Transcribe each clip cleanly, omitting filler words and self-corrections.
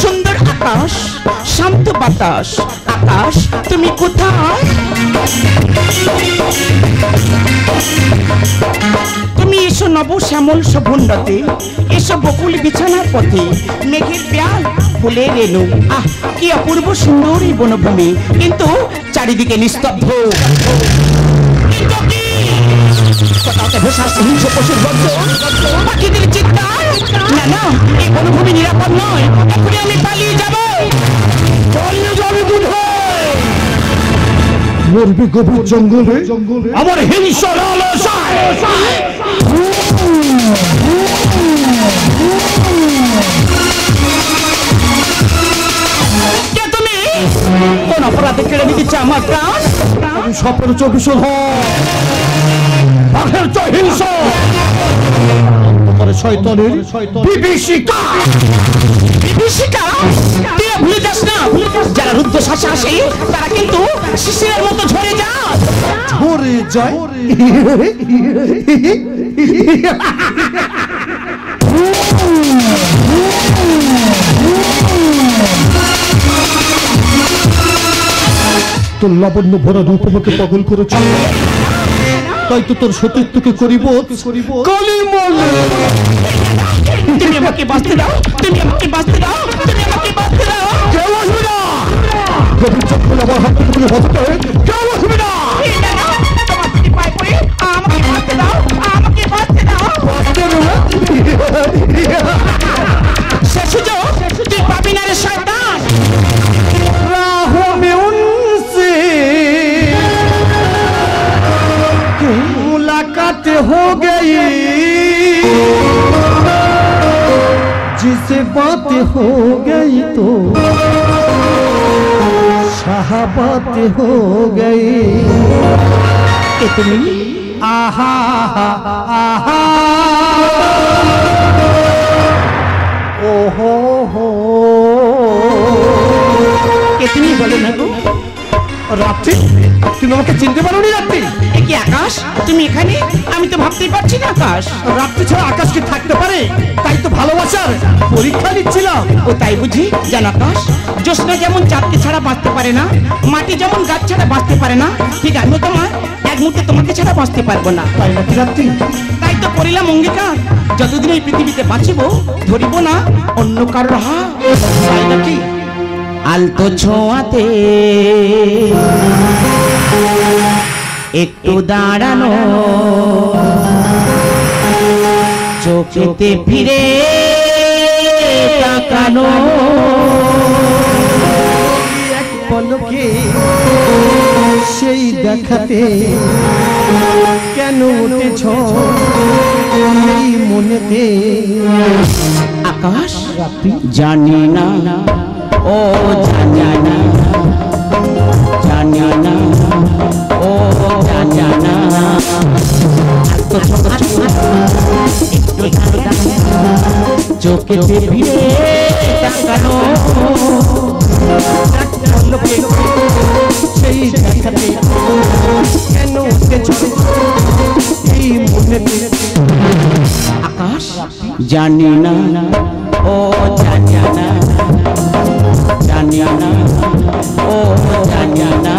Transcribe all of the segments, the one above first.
সুন্দর আকাশ, শান্ত বাতাস। আকাশ তুমি কোথায়? তুমি এসো নব শ্যামল শোভনরতে, এসো বকুল বিছানার পথে, মেঘের প্যাল ফুলের রেণু। আহ কি অপূর্ব সুন্দর এই বনভূমি, কিন্তু চারিদিকে নিস্তব্ধ। পাখিদের চিৎকার। না না, এই বনভূমি নিরাপদ নয়, এখনই আমি পালিয়ে যাবো। মরবে গভীর জঙ্গলে আমার হিংসা তুমি কোন অপরাধে কেড়ে নিতে আমার প্রাণ? আমি স্বপ্নের চবিশল বাঘের চয় হিংসা শয়তানের বিভীষিকা। বিভীষিকা? তুই ভুলে যাস না, যারা রুদ্ধশ্বাসে আসে তারা কিন্তু শিশিরের মতো ঝরে যায়। ঝরে যায়? তোর লাবণ্য ভরা রূপ আমাকে পাগল করেছে, তাই তো তোর সতীত্বকে করিব কলিমল। তুমি আমাকে বাঁচতে দাও, তুমি আমাকে বাঁচতে দাও, তুমি আমাকে বাঁচতে দাও। কেউ আসবে না, গভীর জঙ্গলে আমার হাত থেকে তুমি বাঁচতে, কেউ আসবে না। তোমার যদি পায়ে পড়ে আমাকে বাঁচতে দাও, আমাকে বাঁচতে দাও। সে সুযোগ তুই পাবি না রে শয়তান। राहों में उनसे मुलाकात हो गई, जिसे बात हो गई तो शहाबात हो गई। इतनी आहा आहा ओहो हो कितनी বলে না গো। রাত্রি তুমি আমাকে চিনতে পারোনি? রাত্রি কি আকাশ তুমি এখানে? আমি তো ভাবতেই পারছি না আকাশ। রাত্রি ছাড়া আকাশ কি থাকতে পারে? তাই তো ভালোবাসার পরীক্ষা নিচ্ছিলাম। ও তাই বুঝি? জান আকাশ, জ্যোৎস্না যেমন চাঁদকে ছাড়া বাঁচতে পারে না, মাটি যেমন গাছ ছাড়া বাঁচতে পারে না, ঠিক আমি তোমার এক মুহূর্তে তোমাকে ছাড়া বাঁচতে পারবো না। তাই নাকি রাত্রি? তাই তো করিলাম অঙ্গীকার, যতদিন এই পৃথিবীতে বাঁচিব ধরিব না অন্য কারোর হাত। তাই নাকি? আলতো ছোঁয়াতে একটু দাঁড়ানো, চোখেতে ফিরে তাকানো, এক পলকে সেই দেখাতে কেন উঠেছ এই মনেতে? আকাশ জানি না, ও জানি না, জানি না, ও জানি না। চোখে ভিড়ে তাকানো, সেই দেখাতে কেন উঠেছ এই মনেতে? আকাশ জানি না, ও জানি না, জানি না, ও জানি না।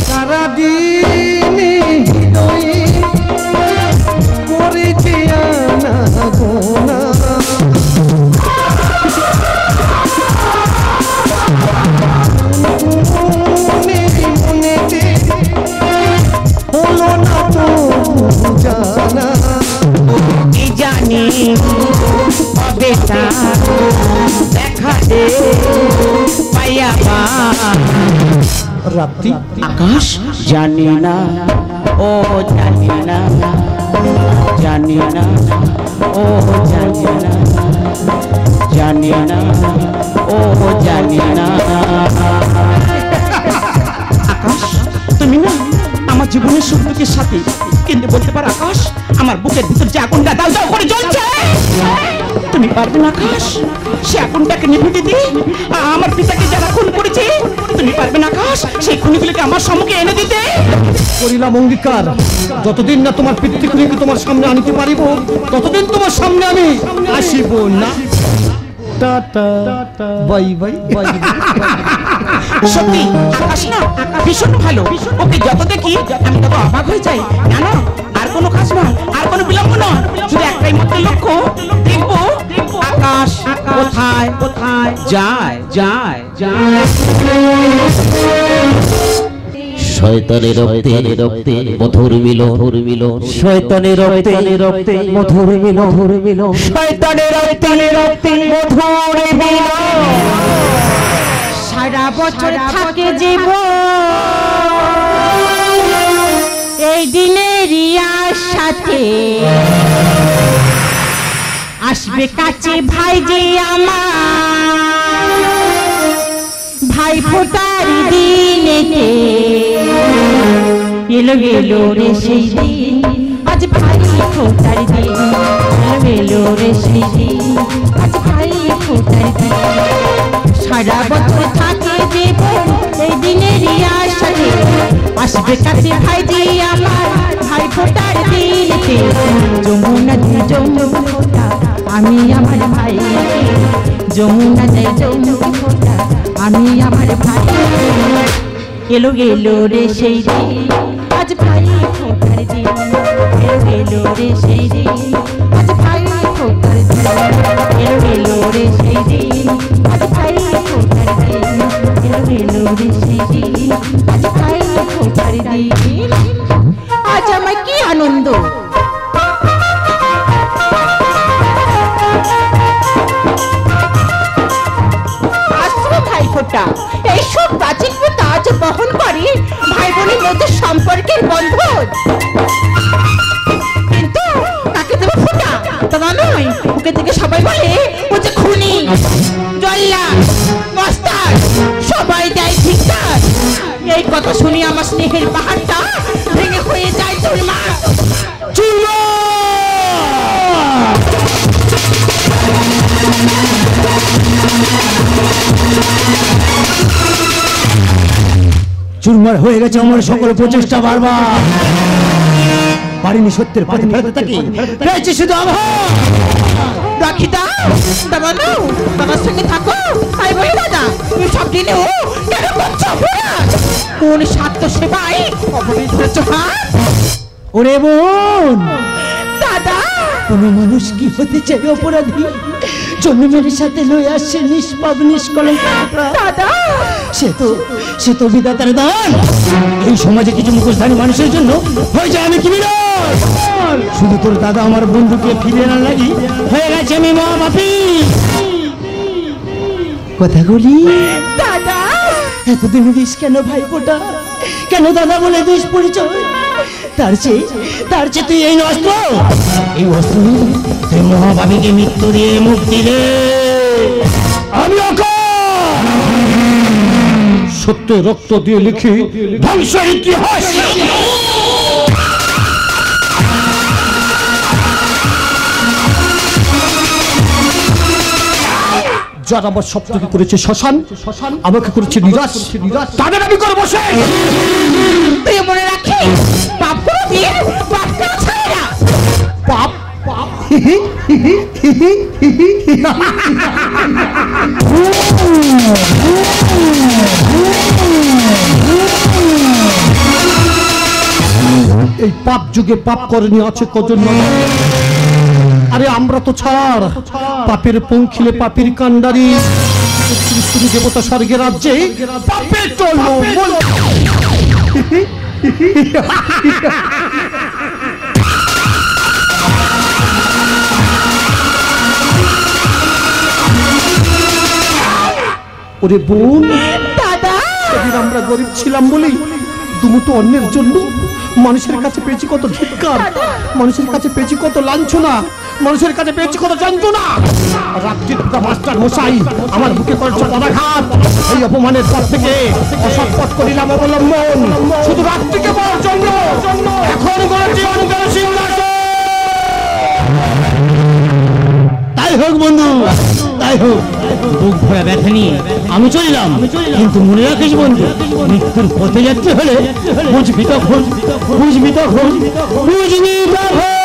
সারাদিন হৃদয়ে করেছে আনা গোনা, মনেতে হলো না তো জানা। কি জানি কবে তার দেখা দে পাইয়া রাত্রি আকাশ জানি না, ও জানি না, জানি না, ও জানি না, জানি না, ও জানি না। আকাশ তুমি না আমার জীবনের সুখ দুঃখের সাথে, কিন্তু বলতে পারো আকাশ আমার বুকের ভিতর যে আগুনটা দাও দাও করে জ্বলছে, তুমি পারবে না আকাশ সে আগুনটাকে নিভে দিতে? আমার পিতাকে যারা খুন করেছে তুমি পারবে না আকাশ সেই খুনিগুলোকে আমার সম্মুখে এনে দিতে? করিলাম অঙ্গীকার, যতদিন না তোমার পিতৃকুলকে তোমার সামনে আনিতে পারিব ততদিন তোমার সামনে আমি আসিব না। Tata bye bye bye. সত্যি আকাশ না ভীষণ ভালো, ওকে যত দেখি আমি তত অবাক হয়ে যাই। না না আর কোনো কাজ না, আর কোনো বিলম্ব না, শুধু একটাই মাত্র লক্ষ্য, দেখবো আকাশ কোথায় কোথায় যায় যায় যায়। শয়তানের রক্তে মধুর মিলন, শয়তানের রক্তে মধুর মিলন, শয়তানের রক্তে মধুর মিলন। সারা বছর থাকে জীবন এই দিনের সাথে, আসবে কাছে ভাই যে আমার, ভাই ফোটার দিনেতে এলো গেলো রে সেই দিন, আজ ভাই ফোটার দিন, এলো গেলো রে সেই দিন, আজ ভাই ফোটার দিন। সারা বছর থাকে জীবন এই দিনের সাথে, আসবে কাছে ভাই যে আমার, ভাই ফোটার দিনেতে যমুনা যমুনা ফোটা আমি আমার ভাই, যমুনা যায় যমুনা ফোটা আমি আমার ভাই, এলো গেলো রে সেই দিন, আজ ভাই ফোটার দিন, এলো গেলো রে সেই দিন, আজ ভাই ফোটার দিন, এলো গেলো রে সেই দিন, আজ ভাই ফোটার দিন, এলো গেলো রে সেই দিন, আজ ভাই ফোটার দিন। আজ আমার কি আনন্দ, এই সব প্রাচীন প্রথা আজ বহন করে ভাই বোনের মধ্যে সম্পর্কের বন্ধন, কিন্তু তাকে দেবো ফোঁটা তা নয়, ওকে থেকে সবাই বলে ও যে খুনি, জল্লাদ, মস্তান, সবাই দেয় ধিক্কার। এই কথা শুনি আমার স্নেহের পাহাড়টা ভেঙে হয়ে যায় চুরমার। চুরমার হয়ে গেছে আমার সকল প্রচেষ্টা, বারবার পারিনি সত্যের পথে ফেরত থাকি, পেয়েছি শুধু আভাস। রাখি দাও দাদা, নাও দাদার সঙ্গে থাকো, তাই বলি দাদা তুমি সব দিনেও কেন করছো অপরাধ? কোন স্বার্থ সেবাই অপরাধ ধরেছো হাত? ওরে বোন, দাদা কোন মানুষ কি হতে চাই অপরাধী, জন্মের সাথে লয়ে আসছে নিষ্পাপ নিষ্কলঙ্ক, দাদা সে তো বিধাতার দান। এই সমাজে কিছু মুখোশধারী মানুষের জন্য হয়ে যায় আমি ক্রিমিনাল। শুধু তোর দাদা আমার বন্ধুকে ফিরে আনার লাগি হয়ে গেছে আমি মহাপাপী। কথাগুলি দাদা এতদিন দিস কেন ভাইপোটা, কেন দাদা বলে দিস পরিচয়? তার চেয়ে তুই এই অস্ত্র, এই অস্ত্র তুই মহাভাবীকে মৃত্যু দিয়ে মুক্তি দে। আমি সত্য রক্ত দিয়ে লিখি ধ্বংস ইতিহাস। যারা আমার সপ্তকে করেছে শ্মশান, আমাকে করেছে নিরাশ, তাদের আমি করবো শেষ। তুই মনে রাখিস পাপ করে দিয়ে পাপ কেউ ছাড়ে না। পাপ এই পাপ যুগে পাপ করেনি আছে কজন? আরে আমরা তো ছাড়, পাপের পঙ্খিলে পাপের কান্ডারি, দেবতা স্বর্গের রাজ্যে পাপের চলো। ওরে বোন, গরিব ছিলাম বলেই দুমুটো অন্যের জন্য মানুষের কাছে পেয়েছি কত ধিক্কার, মানুষের কাছে পেয়েছি কত লাঞ্ছনা, মানুষের কাছে পেয়েছি কত যন্ত্রণা। রাত্রির মাস্টার মশাই আমার বুকে করেছে পদাঘাত। এই অপমানের পর থেকে অসৎ পথ করিলাম অবলম্বন, শুধু রাত্রিকে পাওয়ার জন্য। এখন করেছি অন্তর সিংহাসন। তাই হোক বন্ধু, তাই হোক। বুক ভরা ব্যথা নিয়ে আমি চললাম, কিন্তু মনে রাখিস বন্ধু, মৃত্যুর পথে যেতে হলে বুঝবি তখন, বুঝবি তখন, বুঝবি তখন,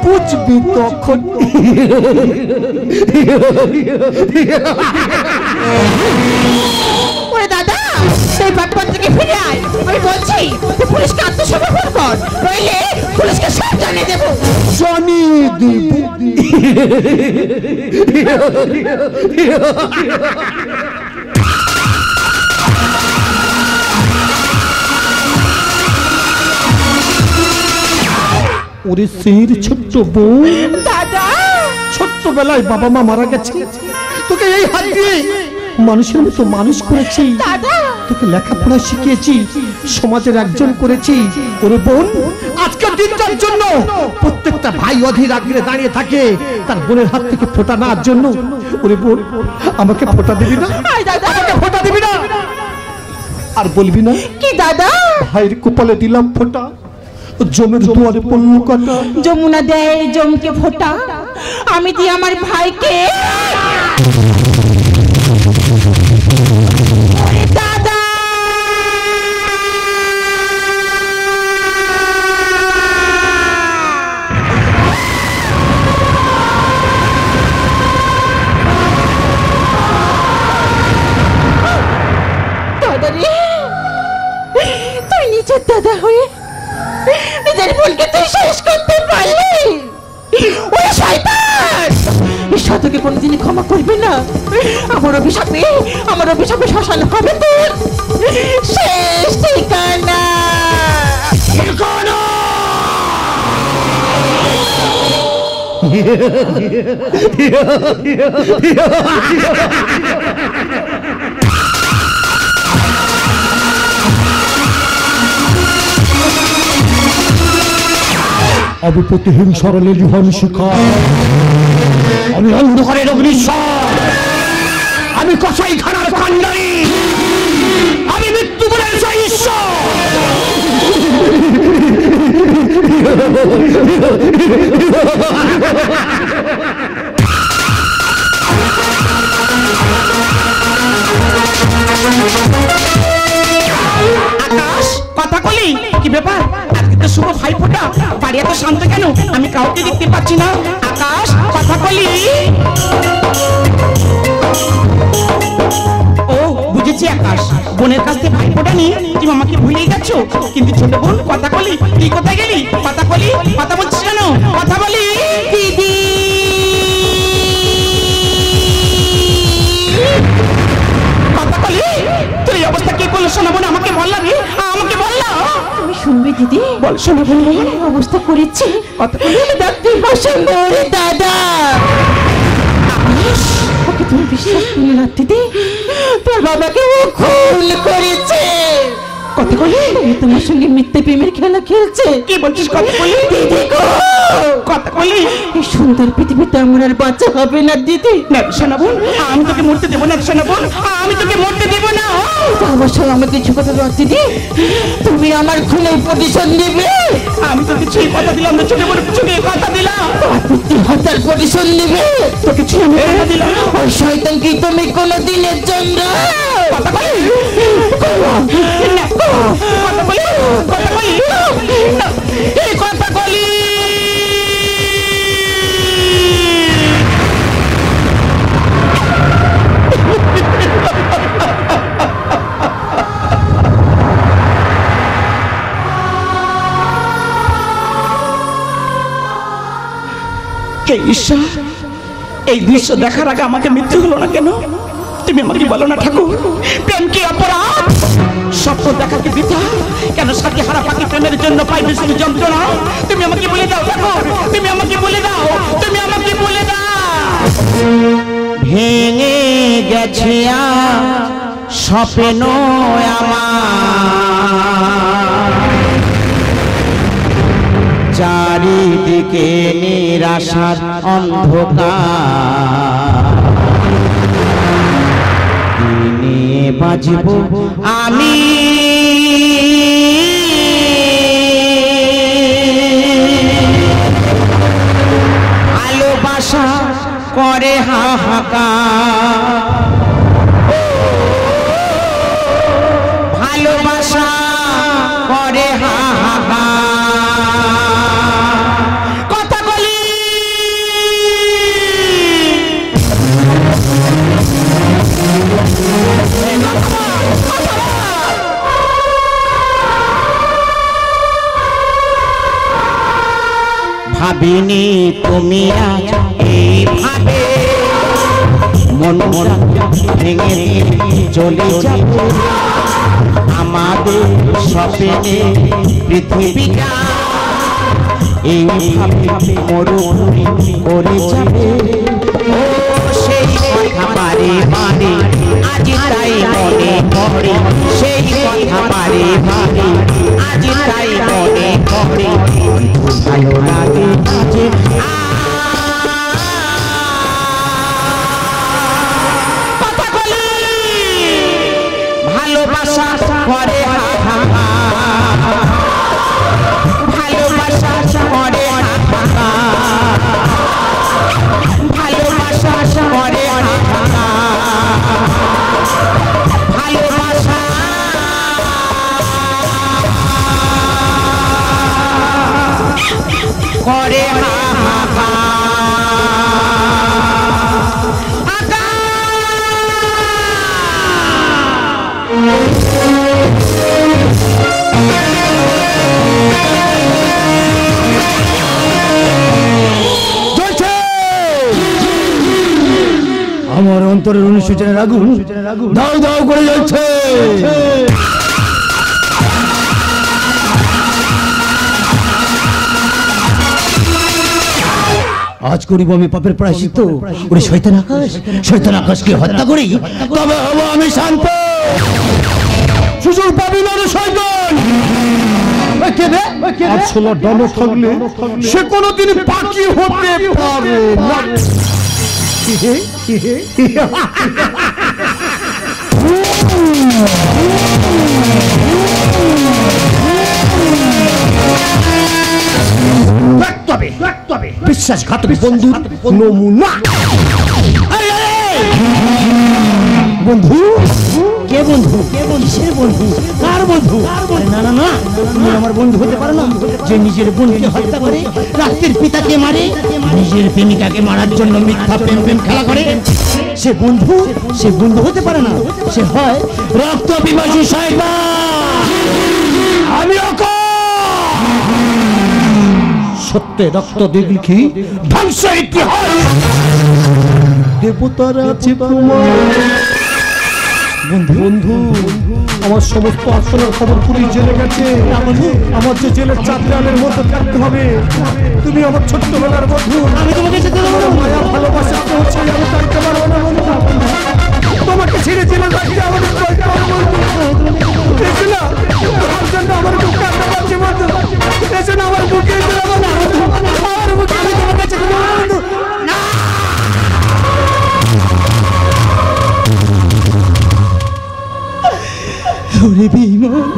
বুঝবি তখন। ওরে দাদা, সেই বাটপার থেকে ফিরে আয়। আমি বলছি তুই পুলিশকে আত্মসমর্পণ কর, নইলে পুলিশকে সব জানিয়ে দেবো। জানিয়ে দেব। ওরে সির ছোট্ট বউ, দাদা ছোট্টবেলায় বাবা মা মারা গেছে, তোকে এই হাত দিয়ে মানুষের মতো মানুষ করেছি, দাদা তোকে লেখাপড়া শিখিয়েছি, সমাজের একজন করেছি। ওরে বোন, আজকের দিনটার জন্য প্রত্যেকটা ভাই অধীর আগ্রহে দাঁড়িয়ে থাকে তার বোনের হাত থেকে ফোঁটা নেওয়ার জন্য। ওরে বোন, আমাকে ফোঁটা দিবি না? আমাকে ফোঁটা দিবি না? আর বলবি না কি দাদা? ভাইয়ের কপালে দিলাম ফোঁটা, জমের দুয়ারে পড়ল কাটা। যমুনা দেয় জমকে ফোঁটা, আমি দিই আমার ভাইকে। দাদা দাদা রে, তুই নিজের দাদা হয়ে নিজের বোনকে তুই শেষ করতে পারলি? ওই শয়তান ঈশ্বর তোকে কোনোদিনই ক্ষমা করবে না। আমার অভিশাপে শ্মশান হবে তোর শেষ ঠিকানা। আমি প্রতিহীন সরলে লিহন শিখা, আমি অন্ধকারের অগ্নিশ্বর, আমি কসাই খানার কান্ডারি, আমি মৃত্যু বলে ঈশ্বর। আকাশ, কথা বলি, কি ব্যাপার? আজকে তো শুভ ভাইফোঁটা, বাড়ি এত শান্ত কেন? আমি কাউকে দেখতে পাচ্ছি না। আকাশ, কথা বলি। ও বুঝেছি আকাশ, বোনের কাছ থেকে ভাইফোঁটা নিয়ে তুমি আমাকে ভুলেই গেছো। কিন্তু ছোট বোন, কথা বলি, তুই কোথায় গেলি? কথা বলি, কথা বলছিস কেন? কথা বলি। দিদি কথা বলি, তুই এই অবস্থা কি করলো? শোনাবো না, আমাকে বল লাগে, আমাকে বল না। তুমি শুনবে দিদি? বল, শোনাবো না। এই অবস্থা করেছি কথা বলি। ডাক্তার পছন্দ রে দাদা। ওকে তুমি বিশ্বাস করলে না দিদি, তোর বাবাকে ও খুন করেছে। কথা বলি। তোমার সঙ্গে মিথ্যে প্রেমের খেলা খেলছে। কি বলছিস? কথা বলি। দিদি গো, কথা বলি। এই সুন্দর পৃথিবীতে আমার আর বাচ্চা হবে না দিদি। না শোনাবো, আমি তোকে মরতে দেবো না। শোনাবো, আমি তোকে মরতে দেবো না। অবশ্যই আমাকে কিছু কথা বল দিদি, তুমি আমার খুনের প্রতিশোধ নেবে। আমি তোকে ছুঁয়ে কথা দিলাম না, ছোট বড় ছুঁয়ে কথা দিলাম। প্রতি হত্যার প্রতিশোধ নেবে। তোকে ছুঁয়ে আমি কথা দিলাম। ওই শয়তানকে তুমি কোনো দিনের জন্য কথা বলি। না, কথা বলি, কথা বলি, না, এই কথা বলি। হে ঈশ্বর, এই দৃশ্য দেখার আগে আমাকে মৃত্যু হলো না কেন? তুমি আমাকে বলো না ঠাকুর, প্রেম কি অপরাধ? স্বপ্ন দেখা কি বৃথা? কেন সাথী হারা পাখি প্রেমের জন্য পাই শুধু যন্ত্রণা? তুমি আমাকে বলে দাও ঠাকুর, তুমি আমাকে বলে দাও, তুমি আমাকে বলে দাও। ভেঙে গেছে স্বপ্ন আমার চারিদিকে নিরাশার অন্ধকার দিনে বাজব আমি ভালোবাসা করে হাহাকার ভালোবাসা করে হাহাকার কথা বলি ভাবিনি তুমি আজ এইভাবে মন ভেঙে চলে যাবে আমাদের স্বপ্নে পৃথিবীটা এইভাবে মরুভূমি করে যাবে ও সেই কথা বারে বারে আজ তাই মনে পড়ে সেই কথা বারে বারে আজ তাই মনে পড়ে ভালো লাগে যে কথা বলি ভালোবাসা করে ভালোবাসা করে ভালোবাসা করে ভালোবাসা করে আমার অন্তরের অনুশোচনের আগুন দাও দাও করে জ্বলছে। আজ করিব আমি পাপের প্রায়শ্চিত্ত। ওরে শয়তান আকাশকে হত্যা করি তবে হব আমি শান্ত। সুযোগ পাবি না রে শয়তান। আসলে ডানো থাকলে সে কোনোদিন বাকি হতে পারে না। বিশ্বাসঘাতক বন্ধু নমুনা। বন্ধু কে বন্ধু কিসের বন্ধু কার বন্ধু? না না না তুমি আমার বন্ধু হতে পারো না যে নিজের বোনকে হত্যা করে রাত্রির পিতাকে মারে নিজের প্রেমিকাকে মারার জন্য মিথ্যা প্রেম খেলা করে। সে বন্ধু হতে পারে না, সে হয় রক্ত পিপাসু শয়তান। আমি সত্যে রক্ত দেখি ধ্বংস ইতিহাস। দেবতারা আছে বন্ধু আমার সমস্ত আসলের খবর পুলিশ জেনে গেছে। আমার যে জেলের চার দেওয়ালের মধ্যে থাকতে হবে। তুমি আমার ছোট্টবেলার বন্ধু, আমি তোমাকে মায়া ভালোবাসা পৌঁছে আমি থাকতে পারবো না বন্ধু। তোমাকে ছেড়ে জেলে থাকতে আমাদের আমার বুক কাঁদতে পারছে বন্ধু। এজন্য আমার বুকে আমার বুকে আমি তোমার কাছে বন্ধু না। ওরে বেঈমান,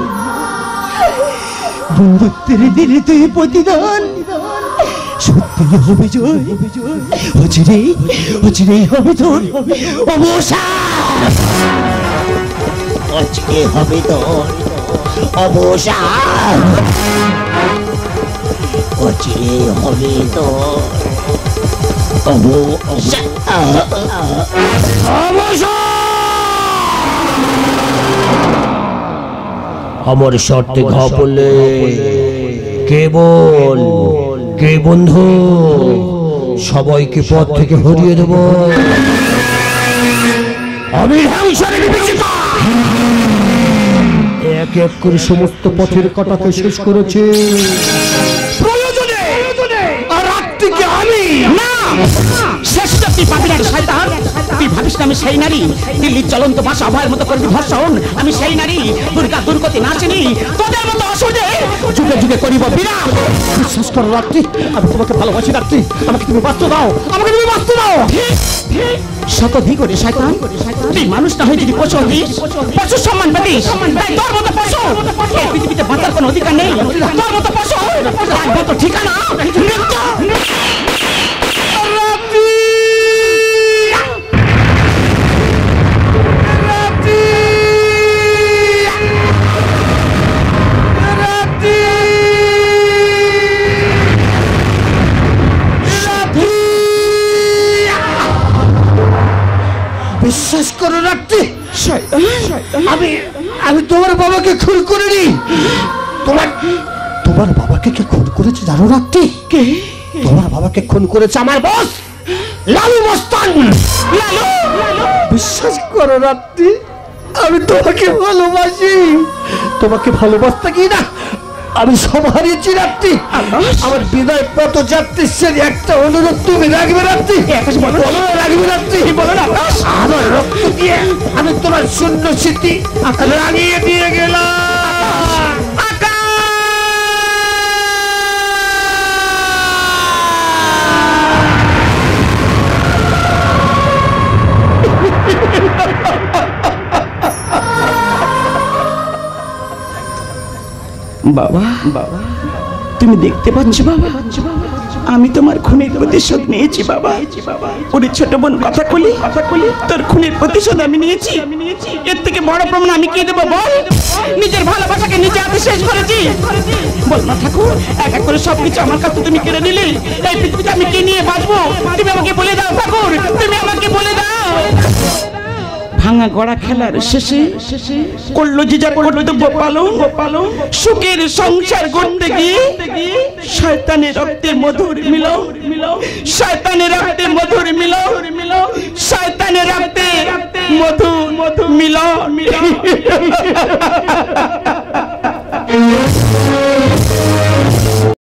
বন্ধুত্বের দিলে তুই প্রতিদান। সত্যি হবে জয়, অচিরেই হবে তোর অবসান। আজকে হবে তোর অবসান, অচিরে হবে তোর অবসান। আমার শর্তে ঘা পড়লে কেবল কে বন্ধু সবাইকে পথ থেকে হরিয়ে দেব। আমি এক এক করে সমস্ত পথের কাটাকে শেষ করেছে। প্রয়োজনে আর রাত্রিকে আমি না শেষ তুই পাবি না শয়তান। তুই ভাবিস আমি সেই নারী দিল্লির চলন্ত ভাষা অভয়ের মতো করবি ধর্ষণ। আমি সেই নারী দুর্গা দুর্গতি নাচিনি তোদের মতো অসুরে যুগে যুগে করিব বিরাম। বিশ্বাস করো রাত্রি, আমি তোমাকে ভালোবাসি রাত্রি, আমাকে তুমি বাঁচতে দাও, আমাকে তুমি বাঁচতে দাও। শতধি করে শয়তান, তুই মানুষ না হয়ে যদি পশু হতিস, পশুর সম্মান পেতিস, তাই তোর মতো পশু এই পৃথিবীতে বাঁচার কোনো অধিকার নেই। তোর মতো পশু একমাত্র ঠিকানা মৃত্যু। বিশ্বাস করো রাত্রি, আমি তোমার বাবাকে খুন করিনি। তোমার বাবাকে কে খুন করেছে জানো রাত্রি? কে? তোমার বাবাকে খুন করেছে আমার বস লালু মস্তান। লালু, বিশ্বাস করো রাত্রি, আমি তোমাকে ভালোবাসি। তোমাকে ভালোবাসতে কি না আমি সব হারিয়েছি রাত্রি। আমার বিদায় পথ যাত্রী সেই একটা অনুরোধ তুমি রাখবে রাত্রি, রাখবে রাত্রি। বলো না, আমার রক্ত দিয়ে আমি তোমার শূন্য স্মৃতি রাঙিয়ে দিয়ে গেলাম। বাবা, বাবা তুমি দেখতে পাচ্ছ বাবা, আমি তোমার খুনের প্রতিশোধ নিয়েছি বাবা। ওরে ছোট বোন কথা কলি, তোর খুনের প্রতিশোধ আমি নিয়েছি। এর থেকে বড় প্রমাণ আমি কি দেবো বল? নিজের ভালোবাসাকে নিজে হাতে শেষ করেছি। বল না ঠাকুর, এক এক করে সবকিছু আমার কাছে তুমি কেড়ে নিলে, এই পৃথিবীতে আমি কি নিয়ে বাঁচবো? তুমি আমাকে বলে দাও ঠাকুর, তুমি আমাকে বলে দাও। ভাঙা গড়া খেলার শেষে করলো যে যার কর্তব্য পালন, সুখের সংসার গড়তে গিয়ে শয়তানের রক্তে মধুর মিলন, শয়তানের রক্তে মধুর মিলন, শয়তানের রক্তে মধু মিলন।